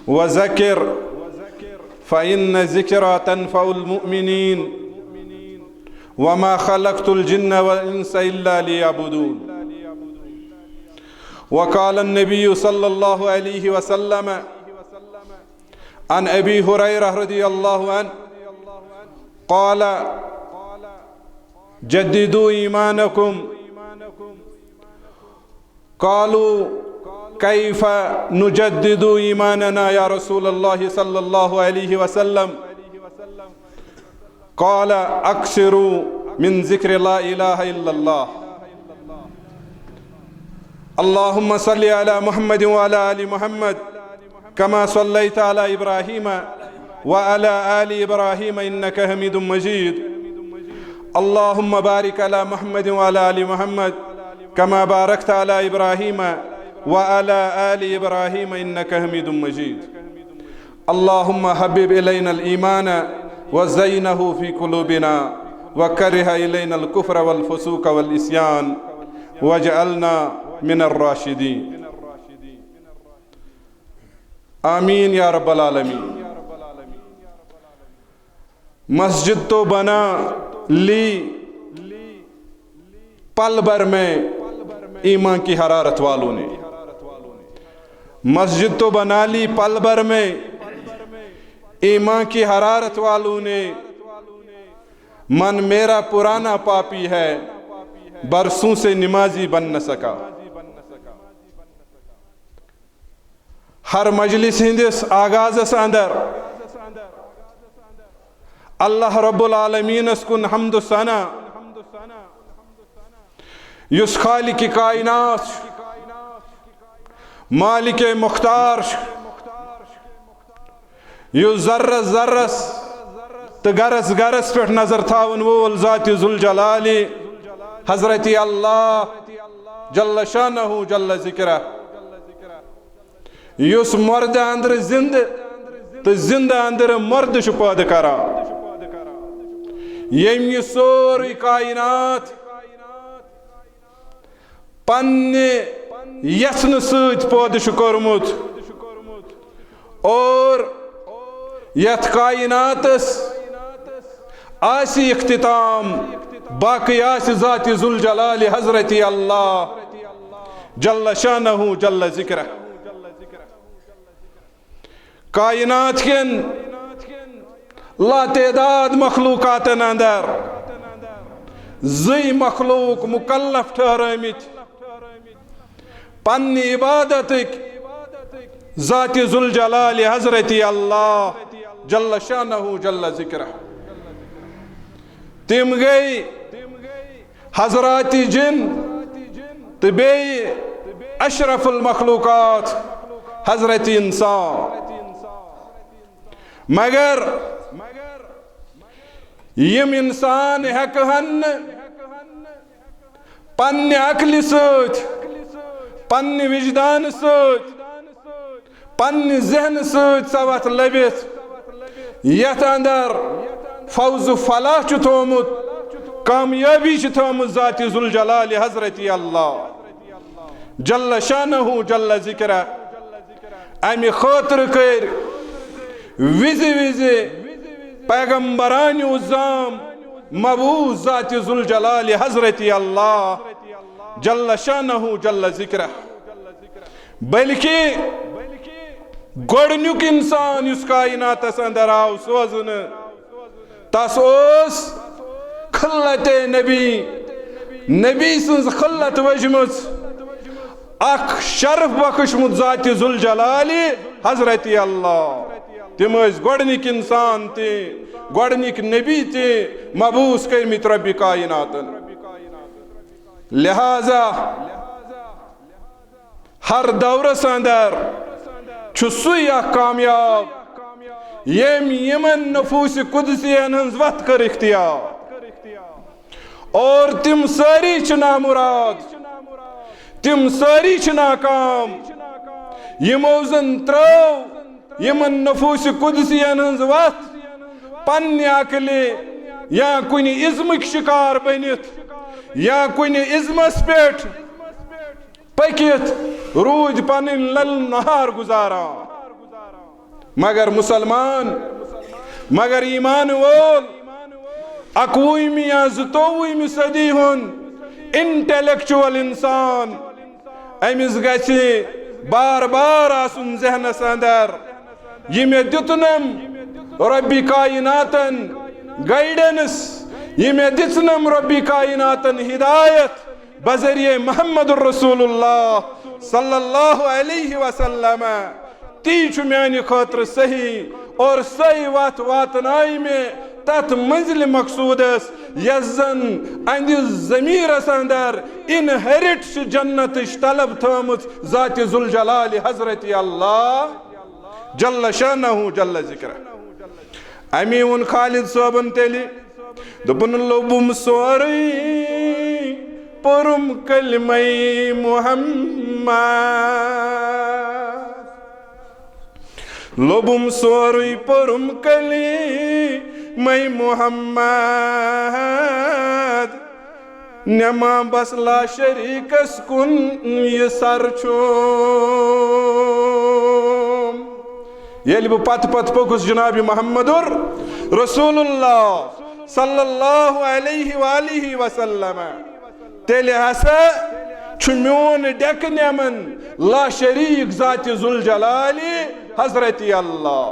वज़किर फ़इन्न ज़िक्रा तनफ़उल मुअमिनीन वमा ख़लक़तुल जिन्न वल इंस इल्ला लियअबुदून। वक़ाल अन्नबिय्यु सल्लल्लाहु अलैहि वसल्लम अन अबी हुरैरा रज़ियल्लाहु अन्हु क़ाल जद्दिदू ईमानकुम क़ालू कैफ़ नुजद्दिदु ईमानना या रसूलल्लाह सल्लल्लाहु अलैहि वसल्लम क़ाल अक्सिरू मिन ज़िक्रि ला इलाहा इल्लल्लाह। अल्लाहुम्मा सल्लि अला मुहम्मद व अला आलि मुहम्मद कमा सल्लैता अला इब्राहीम व अला आलि इब्राहीम इन्नका हमीदुम मजीद। अल्लाहुम्मा बारिक अला मुहम्मद व अला आलि मुहम्मद कमा बारकता अला इब्राहीम व अला आलि इब्राहीम इन्नका हमीदुम मजीद। अल्लाहुम्मा हब्बिब इलैनल ईमान व ज़य्यिनहु फ़ी क़ुलूबिना व करिह इलैनल कुफ़्र वल फ़ुसूक़ वल इस्यान वजअलना मिनर राशिदीन। आमीन या रब्बल आलमीन। मस्जिद तो बना ली पल भर में ईमान की हरारत वालों ने, मस्जिद तो बना ली पल भर में ईमान की हरारत वालों ने। मन मेरा पुराना पापी है, बरसों से नमाजी बन न सका। हर मजलिस हिंदिस आगाज़ अंदर अल्लाह रब्बुल आलमीन कुन हम्द सना युस खालिक कायनात मालिक मुख्तार युस ज़र्रस ज़र्रस तो गरस गरस पे नजर थावन वोल ज़ात ज़ुल जलाली हज़रत अल्लाह जल्ल शानहु जल्ल ज़िक्रा। युस मर्द अंदर जिंद तो जिंद अंदर मर्द पैदा करा। यम सोरी कायनात पन्ने यत्न सत पैदा कोरमुत और यथ कायनातस आसी इख्तिताम बाकी आसी ज़ात ज़ुल जलाल हज़रत अल्लाह जल्ल शानहु जल्ल ज़िक्रा। कायनात के लातेदाद मखलूकातन अंदर ज़ी मखलूक मुकल्लफ ठहरामित पन्नी इबादत ज़ात ज़ुल जलाल हज़रत अल्लाह जल्ल शानहु जल्ल ज़िक्रा। तिम गई हज़रात जिन तो बे अशरफुल मखलूकात हज़रत इंसान। मगर यम इंसान हेकहन पन्ने अक्ल सत पन्ने विजदान सत पन्ने ज़हन सत सवत लबित यथ अंदर फौज फलाह छु थोमुत कामयाबी छु थोमुत ज़ात ज़ुल जलाल हज़रत अल्लाह जल्ल शानहु जल्ल ज़िक्रा। अमि खातिर कर विज़ि विज़ि पैगम्बरान उज़्ज़ाम मबूज़ ज़ात ज़ुल जलाल हज़रत अल्लाह जल्ल शानहु जल्ल ज़िक्रा। बल्कि गोडनुक इंसान युस कायनातस अंदर आव सोजन तस ओस खिल्लत नबी नबी सन्ज खिल्लत वजमुत अख शरफ बख्शमुत ज़ात ज़ुल जलाल हज़रत अल्लाह। तिम गोडनिक इंसान ते गोडनिक नबी ते मबूस कर्मित रब्बि कायनातन। लिहाजा हर दौरस अंदर सुई कामयाब यम यमन नफूस कुदसियन हंज वत कर इख्तियार और तिम सारी च नामुराद तिम सारी च नाकाम यमो जन त्रव यमन नफूस कुदसियन हंज वत पन्ने अकले या कुनि इज्मक शिकार बनित या कुनि इज्मस पेट पकित रूज पन लल नहार गुजारान। मगर मुसलमान, मगर ईमान वोल 21वीं या 22वीं सदी हुंद इंटेलेक्चुअल इंसान अमिस गछि बार बार आसुन ज़हनस अंदर ये मे दितुनम रब्बी कायनातन गाइडेंस, ये मे दितुनम रब्बी कायनातन हिदायत बजरिए मोहम्मद रसूलुल्लाह सल्लल्लाहु अलैहि वसल्लम। ती छु म्यानि खतर सही और सही वात वातनाई में तथ मंजिल मकसूदस यजन अंदिस ज़मीरस अंदर इनहेरिट जन्नत तलब थमुत ज़ात जुल जलाल हजरत अल्लाह जल्ल शानहु जल्ल जिक्र। अमी उन खालिद सोबन तेली दोपन लोबुम सोरई पुरुम कलमई मुहम्मद, लोबुम सोरई पुरुम कलमई मुहम्मद, नमा बसला शरीकस कुन ये सरचो। येल बह पत पत पकुस जनाब मोहम्मदुर रसूलुल्लाह सल्लल्लाहु अलैहि वसल्लम तेल हसा छु म्योन डेक नेमन ला शरीक ज़ात जुल जलाली हजरत अल्लाह।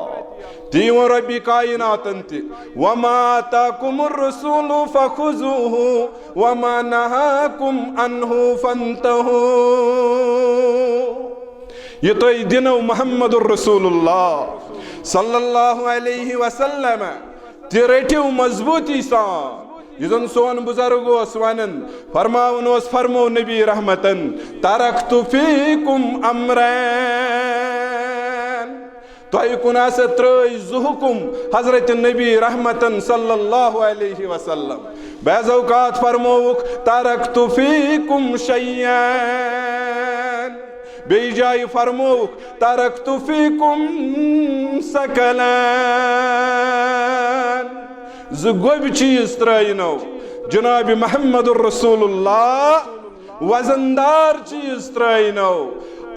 ती वो रब्बी कायनातन ति वमा आताकुमुर रसूलु फखुजुहु वमा नहाकुम अन्हु फंतहु। ये तो दिनो मोहम्मदुर रसूलुल्लाह सल्लल्लाहु अलैहि वसल्लम ति रटिव मजबूती सान। यन सोन बुजुर्ग वनन फरमावन फरमो नबी रहमतन तरक्तु फीकुम अमरैन, तोह कुन त्रय जुहुकुम हजरत नबी रहमतन सल्लल्लाहु अलैहि वसल्लम। बैज़ औकात फरमोवुक तरक्तु फीकुम शय्यैन, बेई जाय फरमोवुक तरक्तु फीकुम सकलैन। गोब चीज त्रयनो जनाब मोहम्मद रसूलुल्लाह वजनदार चीज त्रयनो।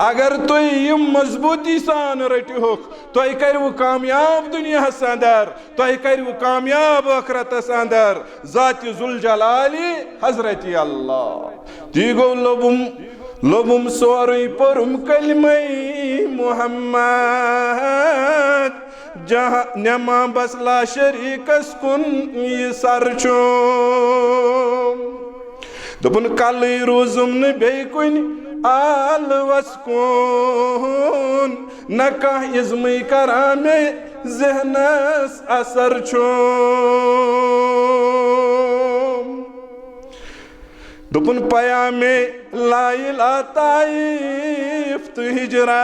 अगर तुम यम मजबूती सान रटिहुक तुह करव कामयाब दुनिया अंदर, तुह करव कामयाब आखरतस अंदर ज़ात जुल जलाली हजरत अल्लाह। ती गो लोबुम सोरई पुरुम कलमई मुहम्मद, जहाँ नमा बसला शरीकस कुन ये सरचो। दोपन कल रोजुम न बे कुन आलवस कुन न कह इज़्म करा में ज़हनस असर छो। दोपन पया में लाइला ताइफ तु हिजरत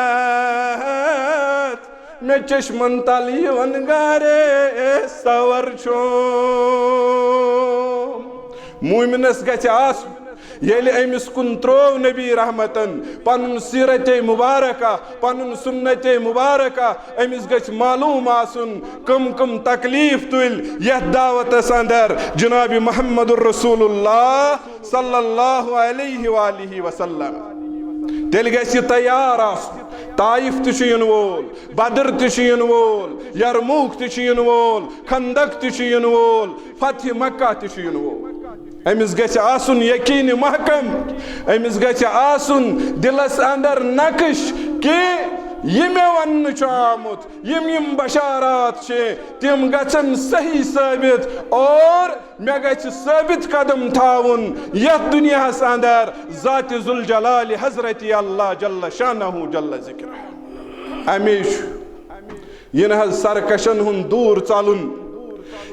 में चश्मन तल यवन गारे सवर छो। मुमिनस गछ आसु येल अमिस कुन त्रोव नबी रहमतन पनुन सीरत मुबारका पनुन सुन्नत मुबारका अमिस गछ मालूम आसुन कम कम तकलीफ तुल यह दावतस अंदर जनाब मोहम्मदुर रसूलुल्लाह सल्लल्लाहु अलैहि वसल्लम। तेल गछि तैयार आसुन। ताइफ तुन वोल, बदर तुन वोल, यरमूक तुन वोल, खंदक तुन वोल, फतह मक्का तुन वोल। अमिस गछ आसुन यकीन महकम, अमिस गछ आसुन दिलस अंदर नक्श कि ये मे वन आमुत यम बशारात तिम गन सही साबित और मे गछ साबित कदम थाउन यथ दुनिया अंदर ज़ात जुल जलाल हजरत अल्लाह जल्ल शानहु जल्ल जिक्र। अमेश इन सरकशन हुन दूर चलुन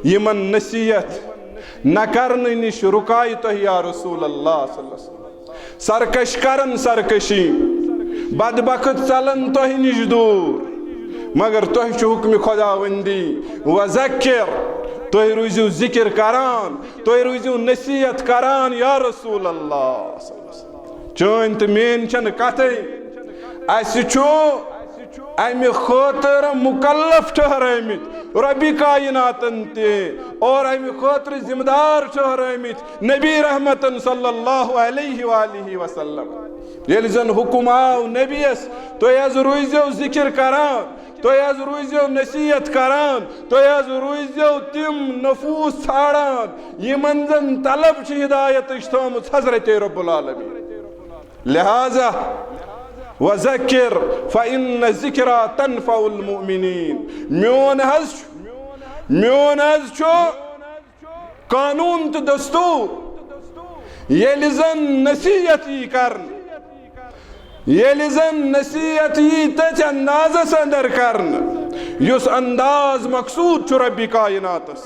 यमन नसीहत न करने निश रुकाय तो या रसूल अल्लाह। सरकश करन सरकशी बदबखत चलन तोह निश दूर, मगर तोह हुक्म खुदावंदी वज़क्किर तोह रूजू जिक्र करान, तोह रूजू नसीहत करान या रसूल अल्लाह। चन तो मेन छन कथे असो अमि खतर मुकल्लफ ठहरमित रब्बी कायनातन ते और अमि खतर जिम्मेदार ठहरमित नबी रहमतन सल्लल्लाहु अलैहि वसल्लम। येल जन हुकुम आव नबीस तुय हज रूजियो जिक्र करान, तुय हज रूजियो नसीहत करान, तुय हज रूजियो तिम नफूस छाड़ान यमन जन तलब छ हिदायत थोमुत हजरत रब्बुल आलमीन। लिहाजा वज़क्किर फ़इन्न ज़िक्रा तनफ़उल मुमिनीन। म्योन हज छो कानून तो दस्तूर येल जन नसीहत यी करन, येल जन नसीहत यी तथ अंदाज़स अंदर करन युस अंदाज मकसूद छु रब्बी कायनातस,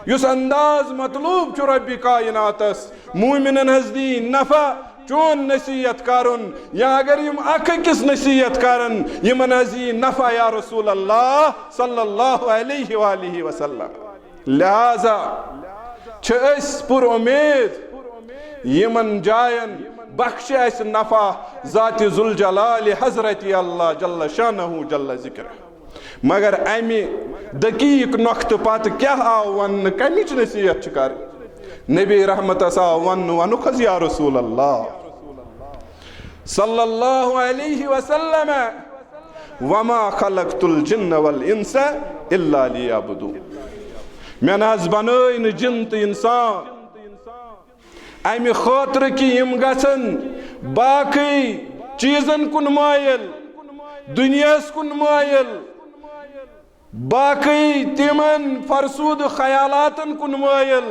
युस अंदाज मतलूब छु रब्बी कायनातस। मुमिनन हज दी नफा चोन नसीहत करन, या अगर यम अकिस नसीहत करन यमन हज यी नफा या रसूल अल्लाह सल्लल्लाहु अलैहि वसल्लम। लिहाजा पुर उम्मीद यमन जायन बख्श अस नफा ज़ात जुल जलाल हजरत अल्लाह जल्ल शानहु जल्ल ज़िक्र। मगर अमि दकीक नख्त पत क्या आव वन कमिच नसीहत कर नबी रहमत आव वन वनुख या रसूल अल्लाह सल्लल्लाहु अलैहि वसल्लम वमा खलक़तुल जिन्न वल इंस इल्ला लियअबुदून। मे नज बनई न जिन तो इंसान अमि खातिर कि यम गसन बाकी चीजन कुन मायल, दुनियास कुन मायल, बाकी तिमन फरसूद ख्यालातन कुन मायल,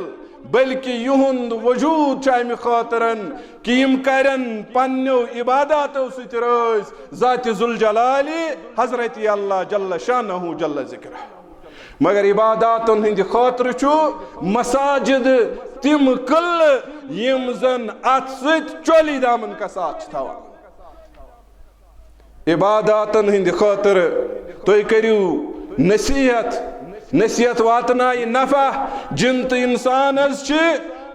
बल्कि युहुंद वजूद अमि खातिरन कि यम करन पन्नो इबादतों सत रोज ज़ात जुल जलाली हजरत अल्लाह जल्ल शानहु जल्ल ज़िक्र। मगर इबादतन हिंद खातिर छु मसाजिद तिम कल यम जन अत सत चोली दामन का साथ थवान। इबादतन हिंद खातिर तुय करियो नसीहत, नसीहत वातनाय नफा जिन तो इंसान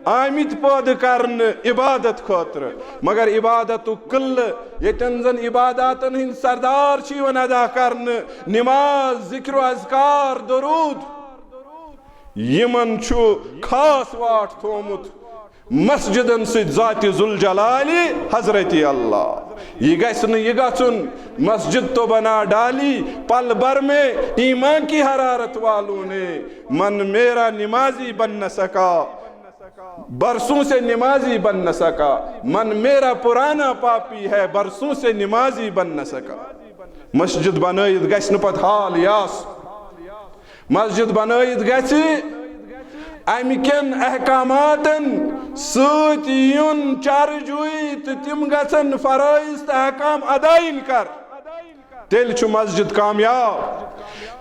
आमित पद करन इबादत खातिर। मगर इबादत कल यतन जन इबादतन हिंद सरदार वन अदा करन नमाज जिक्र अज़कार दरूद यमन छु खास वाट थोमुत मस्जिदन सत ज़ात जुल जलाली हजरत अल्लाह। यह गसन यह गचुन मस्जिद तो बना डाली पल भर में ईमान की हरारत वालों ने, मन मेरा नमाजी बन न सका, बरसों से नमाजी बन न सका, मन मेरा पुराना पापी है बरसों से नमाजी बन न सका। मस्जिद बनैत गछ पत हाल यास, मस्जिद बनैत गछि अमिकन अहकामातन सत युन चारजुई तो तिम गछन फराइज तो अहकाम अदाइन कर, तेल छु मस्जिद कामयाब,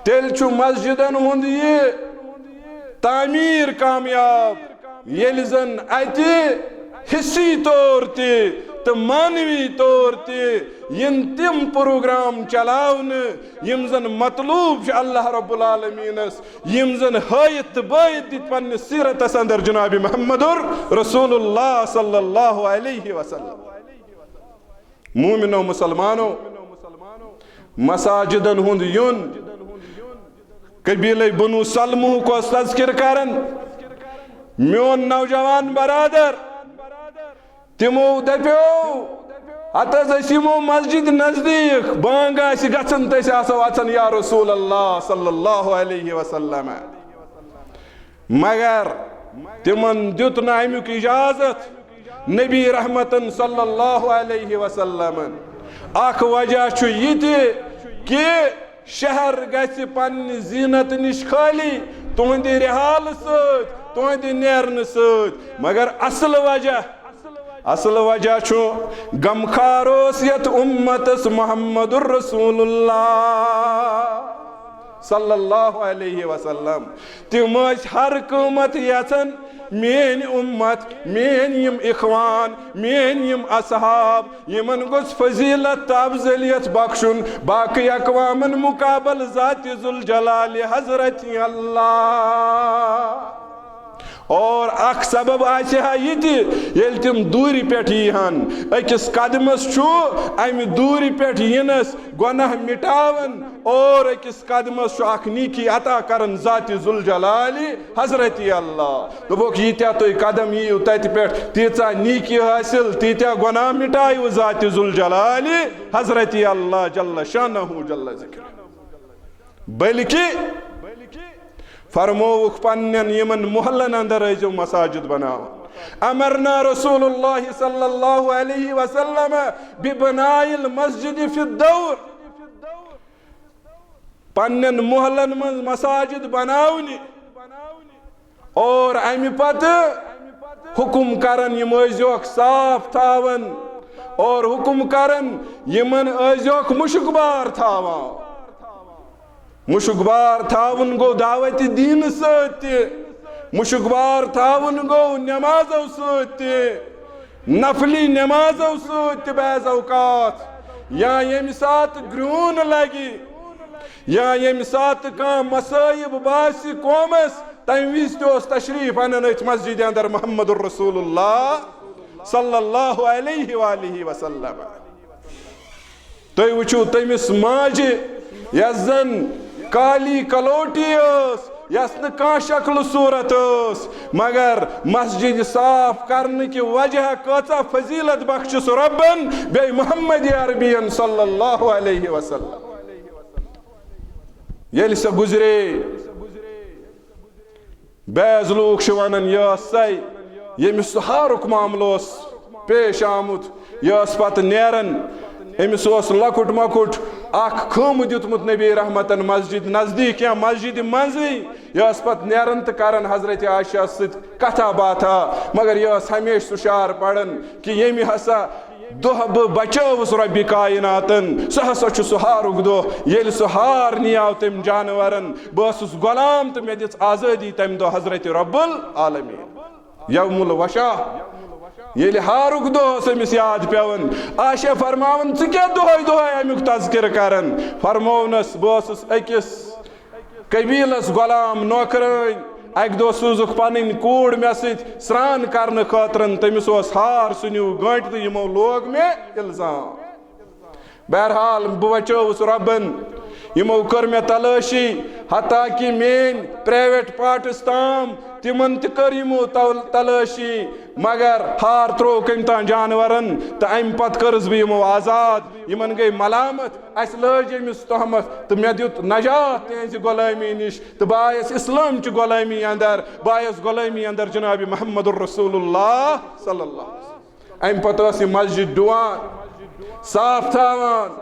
तेल छु मस्जिदन हुंद ये तामीर कामयाब येल जन अति हिस्सी तौर ते तो मानवी तौर ते इन तिम प्रोग्राम चलावन यम जन मतलूब अल्लाह रब्बुल आलमीनस यम जन हायत बायत दित पन्ने सीरतस अंदर जनाब मुहम्मदुर रसूलुल्लाह सल्लल्लाहु अलैहि वसल्लम। मोमिनो मुसलमानो मसाजिदन हुंद युन कबीले बनु सलमू को तज़किर करन। म्योन नौजवान बरादर तिमो दप्यो हतस यमो मस्जिद नजदीक बांग गन तसो अचन या रसूल अल्लाह सल्लल्लाहु अलैहि वसल्लम। मगर तिमन दुत न अमुक इजाजत नबी रहमतन सल्लल्लाहु अलैहि वसल्लम। अख वजह छु यति कि शहर गछि पन्नि जीनत निश खाली तुहंद रिहाल सत तुहंद नेरन सत। मगर असल वजह छु गमखारोसियत उम्मतस मुहम्मदुर रसूलुल्लाह सल्लल्लाहु अलैहि वसल्लम। तिम हर क़ीमत यचन मेन उम्मत, main M इखवान, main M असहाब Yemen गोस फजीलत तो अफजलियत बख्शुन बाकी अकवामन मुकाबल ज़ात जुल जलाल हजरत अल्लाह। और अख सबब आहा ये तम दूरी पे यीहन अकिस कदमस अमि दूरी पे यिनस गुनाह मिटावन और अकिस कदमस अख नीकी अता करन ज़ात जुल जलाली हजरत अल्लाह दोक यीत्या तुम कदम यीव तत पे तीचा नीकी हासिल तीत्या गुनाह मिटायु ज़ात जुल जलाली हजरत अल्लाह जल्ल शानहु जल्ल ज़िक्र बल्कि फरमोवुक पन्नन यमन मोहल्लन अंदर जो मसाजिद बनाओ अमरना रसूलुल्लाह सल्लल्लाहु अलैहि वसल्लम बिबनाइल मस्जिद फिद्दौर पन्नन मोहल्लन में मसाजिद बनावनी और अमि पत हुकुम करन यम अजोक साफ थावन और हुकुम करन यमन अजोक मुशकबार थावन मुशकबार थावन गो दावत दीन सत्य मुशकबार थावन गो नमाजों सत्य नफली नमाजों सत्य बैज़ औकात या यम सात ग्रून लगी या यम सात का मसाइब बासी कौमस तम विज तशरीफ अनन मस्जिद अंदर मोहम्मदुर रसूलुल्लाह सल्लल्लाहु अलैहि वसल्लम तुम वुचु तमिस माजे यजन काली कलोटी यस न शक्ल सूरत मगर मस्जिद साफ करने की वजह कचा फजीलत बख्श रब्बन बे मोहम्मद अरबियन सल्लल्लाहु अलैहि वसल्लम ये से गुजरे बैज लोग वन यह सई यमिस हारुक मामलो पेश आमुत यह पत नेरन अमिस लकुट मकुट खम दुतमुत नबी रहमतन मस्जिद नजदीक या मस्जिद मजी यह पत नेरन तो करन हजरत आयशा सत कथा बाथा मगर यह हमेश सुशार पड़न कि यमि हसा दोह बह बचवस रब्बि कायनातन सह हसा सुहारुक दोह ये सुहार नियाव तम जानवरन बस गुलाम तो मे दिस आज़ादी तम दो हजरत रब्बुल आलमीन यौमुल वशा ये हारुक दोस याद पेवन आशा फरमावन क्या दोह अमुक तज़किर करन फरमोनस बस अकिस कबीलस गुलाम नौकरन अक दो सूजुक पन कूड़ मे स्रान करने खतरन तमिस हार सुनिव गंट तो यमो लोग मे इल्जाम बहरहाल बह बचौस रब्बन यमो कर मे तलाशी हता कि मेन प्राइवेट पार्टस ताम तिमन कर यमो तलाशी मगर हार त्रो कम तान जानवरन तो अम पत करस बह यमो आजाद यमन गई मलामत अस लज अमिस तहमत तो मे दुत नजात तेज गुलामी निश तो बायस इस्लाम च गुलामी अंदर बायस गुलामी अंदर जनाब मोहम्मदुर रसूलुल्लाह सल्लल्लाहु अम पत मस्जिद डुआन साफ थावान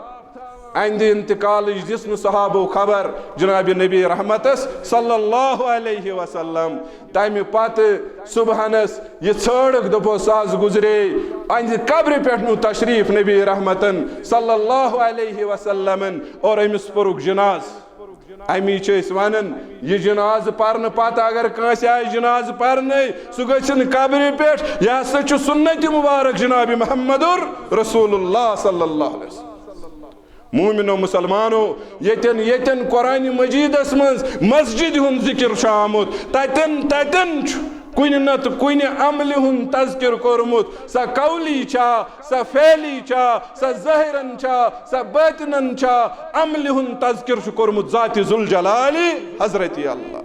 अंद इंतकाल दिस सहाबो खबर जनाब नबी रहमतस सल्लल्लाहु अलैहि वसल्लम तम पत सुबहनस यह छड़क दपो साज गुजरे अंद कब्र पे तशरीफ नबी रहमतन सल्लल्लाहु अलैहि वसल्लमन और अमिस पुरुक जनाज अमी वन यह जनाज पर्न पत अगर कंस आय जनाज पर्न सह गन कब्र पे यह हसा सुन्नत मुबारक जनाब मोहम्मदुर रसूलुल्लाह सल्लल्लाहु अलैहि वसल्लम मोमिनो मुसलमानो यतन कुरान मजीदस मज मस्जिद हुंद जिक्र आमुत ततन कुन नत कुन अमल हुंद तज़किर कोरमुत स कौली छा स फैली छा स ज़ाहिरन छा स बातिनन छा अमल हुंद तज़किर कोरमुत ज़ात जुल जलाली हजरत अल्लाह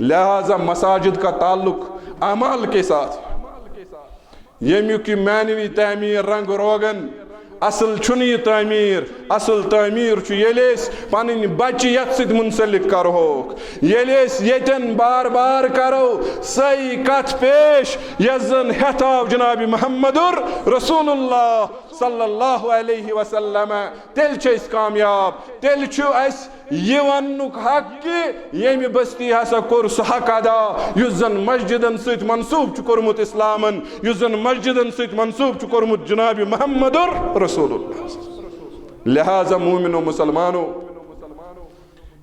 लिहाजा मसाजिद का ताल्लुक अमाल के साथ यमुक मानवी तामीर रंग रोगन असल छुनी तामीर असल तामीर पन बच्चे ये मुंसलिक करोक यन बार बार करो सही कथ पेश यन हेताव जनाब मोहम्मदुर रसूलुल्लाह सल्लल्लाहु अलैहि वसल्लम तेल कामयाब तेल यह वनुक हक कि यमि बस्ती हसा कोर सह हक अदा युस जन मस्जिदन सत मनसूब कोरमुत इस्लामन युस जन मस्जिदन सत मनसूब कोरमुत जनाब मोहम्मदुर रसूलुल्लाह लिहाजा मोमिनो मुसलमानो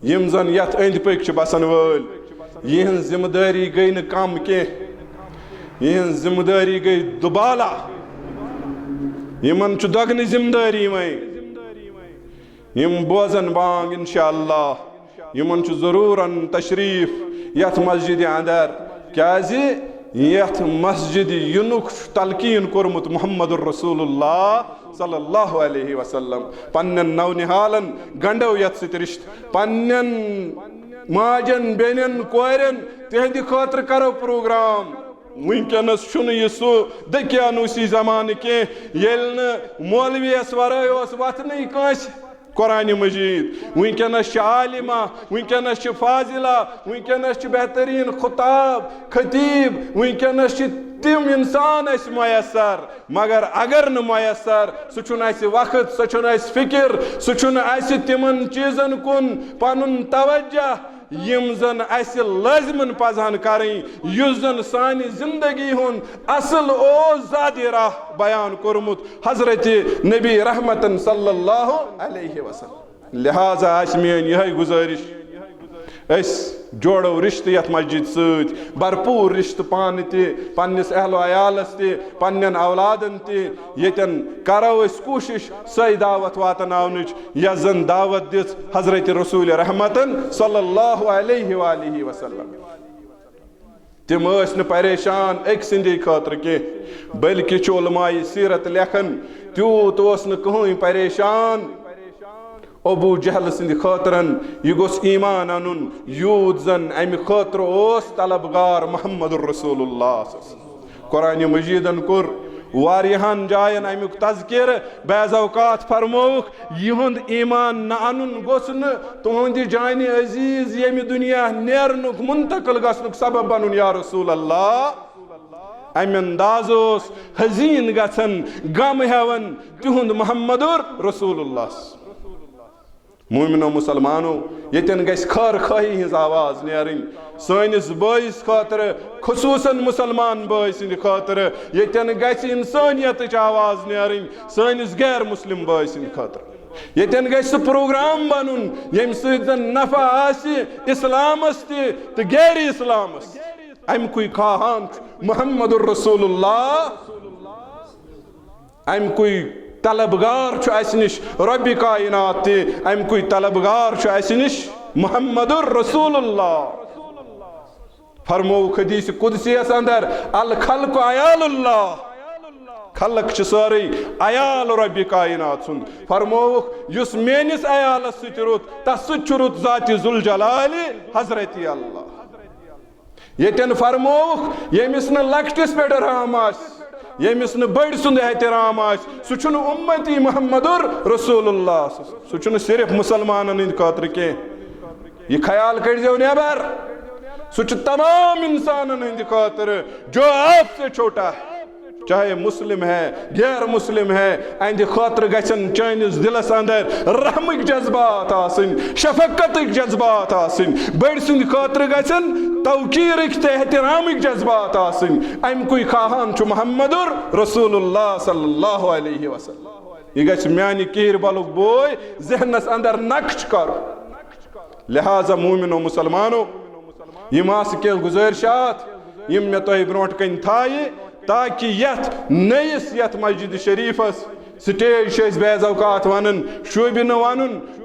यम जन यथ अंद पक बसन वल यहन जिम्मेदारी गई न कम के यहन जिम्मेदारी गई दुबाला यमन दगन जिम्मेदारी वह यम बोजन बांग इंशाअल्लाह यमन जरूर तशरीफ यथ मस्जिद अंदर क्या यथ मस्जिद युनुक तलकीन कोरमुत मुहम्मदुर रसूलुल्लाह सल्लल्लाहु अलैहि वसल्लम पन्नन नवनिहालन गंडो यथ सित रिश्त पन्नन माजन बेनन कोरन तेहंदि खातर करो प्रोग्राम वुनकनस छुन यह सो दकियानुसी जमान के येल न मौलवियस वराय ओस वथनै कांस कुरान मजीद वुनकनस आलिमा वुनकनस फाजिला वुनकनस बेहतरीन खुताब खतीब वुनकनस तिम इंसान मयसर मगर अगर न मयसर सह वक्त सह फिक्र सह तिमन चीजन कुन पनुन तवज्जो यम जन लाजमन पजहन करें युस जन सानी जिंदगी हुन असल ओ ज़ादी राह बयान कोरमुत हजरत नबी रहमतन सल्लल्लाहु अलैहि वसल्लम। लिहाजा मेन यह गुजारिश जोड़ो रिश्त यथ मस्जिद सत भरपूर रिश्त पान तन्निस अहलो अयालस तन्न औलादन तन करो कोशिश सही दावत वातनावनच यह जन दावत दिस हजरत रसूल रहमतन सल्लल्लाहु अलैहि वसल्लम। तिम न परेशान एक सिंदे खातर के बल्कि उलमाए सीरत लेखन त्यूत न कहीं परेशान अबू जहल सिंद खातरन यह गोस ईमान अनुन यूत जन अमि खातर ओस तलबगार मुहम्मदुर रसूलुल्लाह। कुरान मजीदन कोर वारियाहन जायन अमुक तज़किर बैज़ औकात फरमौक यहुंद ईमान न अनुन गोस न तुहंदि जान अजीज यमि दुनिया नेरनुक मुंतकिल गसनुक सबब बनून या रसूल अल्लाह। अमि अंदाज़ोस हजीन गसन गम हेवन तिहुंद मुहम्मदुर रसूलुल्लाह। मोमिनो मुसलमानो यतन गस खर खाही हिज आवाज नेरिन सानिस बॉयस खातर खुसूसन मुसलमान बॉय सिंद खातर यतन गस इंसानियत आवाज नेरिन सानिस गैर मुस्लिम बॉय सिंद खातर यतन गस प्रोग्राम बनून यम सदन नफा आसि इस्लामस ते गैर इस्लामस अमकुई खाहान मुहम्मदुर रसूलुल्लाह अमकुई तलबगार निश रब्बि कायनात अमकुई तलबगार निश मुहम्मदुर रसूलुल्लाह। फरमो हदीस कुदसियस अंदर अल खल्क अयालुल्लाह खल्क सारे अयाल रब्बि कायनात सुन फरमो युस मेनिस अयालस सत रुत तस रुत ज़ाति जुल जलाल हजरत अल्लाह। यतन फरमो यमिस न लकटिस पे रहम यमिस न बड़ सुंद एहतराम सह उम्मती मुहम्मदुर रसूलुल्लाह सह सिर्फ मुसलमान हिंद खातर के यह ख्याल करो नेबर सह तमाम इंसान हिंद खातर जो आपसे छोटा है चाहे मुस्लिम है गैर मुस्लिम है अहद खातर गन चानिस दिलस अंदर रहमक जज्बात आसन शफकत जज्बात आसन बड़ सुंद खातर गन तवकीरक तो एहतरामक जज्बात आसन अमकुई खाहान मुहम्मदुर रसूलुल्लाह सल्लल्लाहु अलैहि वसल्लम। यह गस म्यानि कीर बलुक बोय जहनस अंदर नक्श कर। लिहाजा मोमिनो मुसलमानो यम आस कह गुजारिशात यम मे तुह ब्रोट कन थाये ताकि यथ नयिस यथ मस्जिद शरीफस स्टेज बैज़ औकात वन शोब न वन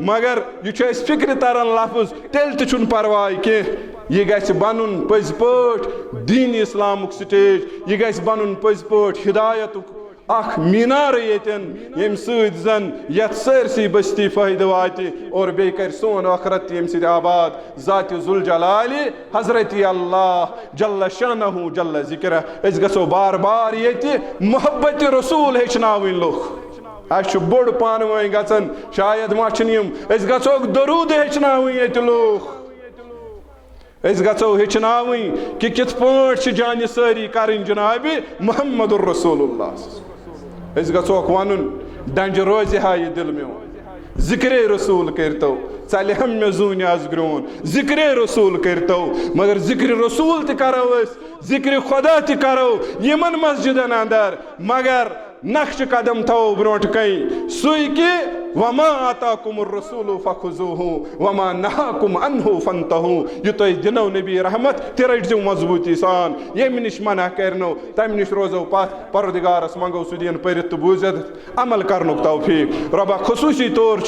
मगर यह फिक्र तरन लफ्ज तेल तुन परवाह कह यह गस बनून पज पट दीन इस्लामुक स्टेज यह गस बनून पज पट हिदायतुक अख मीनार यतन यम सन यथ सरसी बस्ती फायदे वात और बे कर सोन आखरत यम सद आबाद ज़ात जुल जलाल हजरत अल्लाह जल्ल शानहु जल्ल जिक्र अस गसो बार बार ये मोहब्बत रसूल हेचनावन लुख अस बोड़ पान वन गन शायद माचन अस गो दरूद हेचनावन ये लुख अस गो हेचनावन कि कित पाट जान सारी करें जनाब मुहम्मदुर रसूलुल्लाह। अस गोक वन डंज रोज हा यह दिल में जिक्रे रसूल करतो चल हम मे जून आज ग्रोन जिक्रे रसूल करतो मगर जिक्र रसूल तरो जिक्र खुदा तरो यमन मस्जिदन अंदर मगर नक्श कदम थो ब्रोट कई सुई कि वमा आताकुमुर रसूलु फखुजुहु वमा नहाकुम अन्हु फंतहु। ये तो दिनो नबी रहमत ते रटजो मजबूती सान, यम निश मना करनो तम निश रोजो पथ। परवरदिगारस मंगो सुदीन परित बूजित अमल करनुक तौफीक। रबा खुसूसी तौर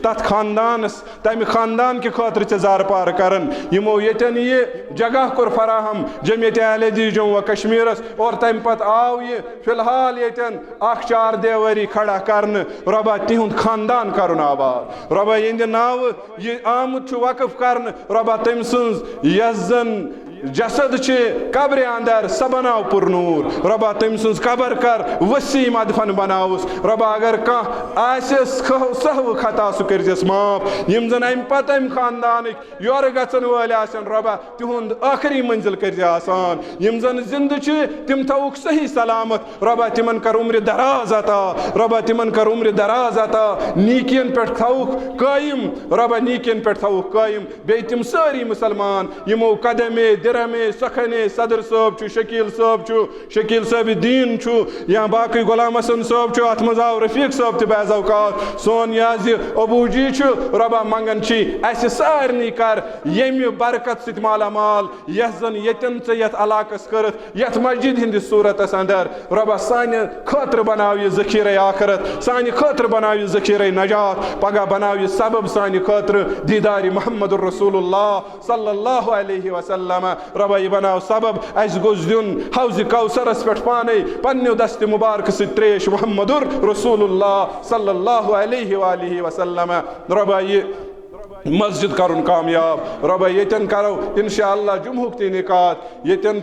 तथ खानदानस तम खानदान के खातिर जार पार करन यमो यतन ये जगह कोर फराहम जमियत अहले हदीस जम्मू व कश्मीरस और तम पत आव ये फिलहाल यतन 4 देवरी खड़ा करन। रबा तिहुंद खानदान करुन आबाद। रबा यंद नाव ये आमुत वक्फ करन। रबा तम सुंज यजन जसद कब्र अंदर स बनाव पुरनूर। रबा तम सुंज कबर कर वसी मदफन बनावस। रबा अगर कह सहव खता सह कर माफ। यम जन अम पत अम खानदान योर गन वल रबा तिहुंद आखिरी मंजिल कर आसान। यम जन जिंद तिम थवुक सही सलामत। रबा तिमन कर उम्र दराज अता। रबा तिमन कर उम्र दराज अता। नीकियन पे थवुक कायम। रबा नीकियन पे थवुक कायम। बे तिम सारी मुसलमान यमो कदमे दिरमे सखने सदर साहब शकील साहब दीन या बाकी गुलाम हसन साहब अत मज आव रफीक साहब तज अवकात सोन याज अबूजी रबा मंगन अस सारनी कर यम बरकत सत माला माल यह जन यतन ये इलाकस कर मस्जिद हंदिस सूरतस अंदर। रबा साने खतर बनाव यह ज़खीर आखरत, साने खतर बनाव यह ज़खीर नजात। पगह बनाव यह सबब साने खतर दीदार मोहम्मद रसूलुल्लाह सल्लल्लाहु अलैहि वसल्लम। रबा यह बनाव सबब अस गोस दिन हौज कौसरस पे पाने पन्नो दस्त मुबारक से त्रेश मोहम्मदुर रसूलुल्लाह सल्लल्लाहु अलैहि वसल्लम। रबा ये मस्जिद करुन कामयाब। रबा यतन करो इंशाअल्लाह जुम्हुक ती निकात यतन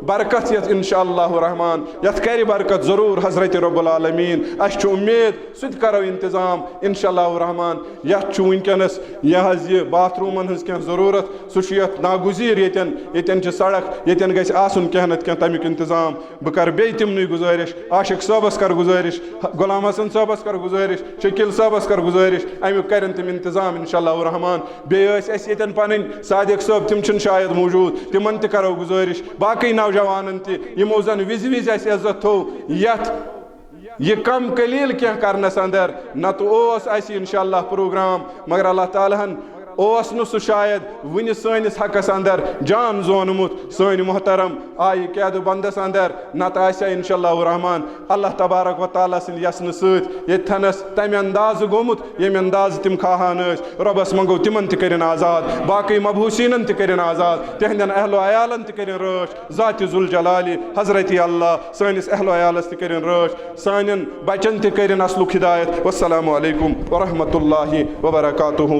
बरकत यत इंशाअल्लाह रहमान यत कर बरकत जरूर हजरत रब्बुल आलमीन। अस उम्मीद सुत करो इंतजाम इंशाअल्लाह रहमान। यत वनकस यह बाथरूमन हज क्या जरूरत सह नागुजीर यतन यतन सड़क यतन गस आसन क्या नत क्या तमिक इंतजाम। बह कर बे तिमन गुजारिश आशिक साहबस कर गुजारिश, गुलाम हसन साहबस कर गुजारिश, शकील साहबस कर गुजारिश अमुक कर तिम इंतजाम इंशाअल्लाह रहमान। बेन पन सादिक साहब तिम शायद मौजूद तिमन तरो गुजारिश बाकी नौजवान तमो जन विज विज इज्जत थो यह कम कलील क्या करनस अंदर न तो इंशाअल्लाह प्रोग्राम मगर अल्लाह तालाहन सह शायद वन सैनिस हकस अंदर जान जोनमुत सन मोहतरम आय कैद बंदस अंदर नत इंशाअल्लाह रहमान अल्लाह तबारक व तआला सिंद यसन सथनस तम अंदाज गोमुत यम अंदाज तिम खाहान रबस मंगो तिमन तरिन आजाद, बाकी मबूसीन तरिन आजाद, तिहंदन अहलो अयालन तरिन रश ज़ात जुल जलाली हजरत अल्लाह सैनिस अहलो अयालस तरिन रश, सानन बचन तरिन असलुक हिदायत। वस्सलामु अलैकुम व रहमतुल्लाहि व बरकातुहु।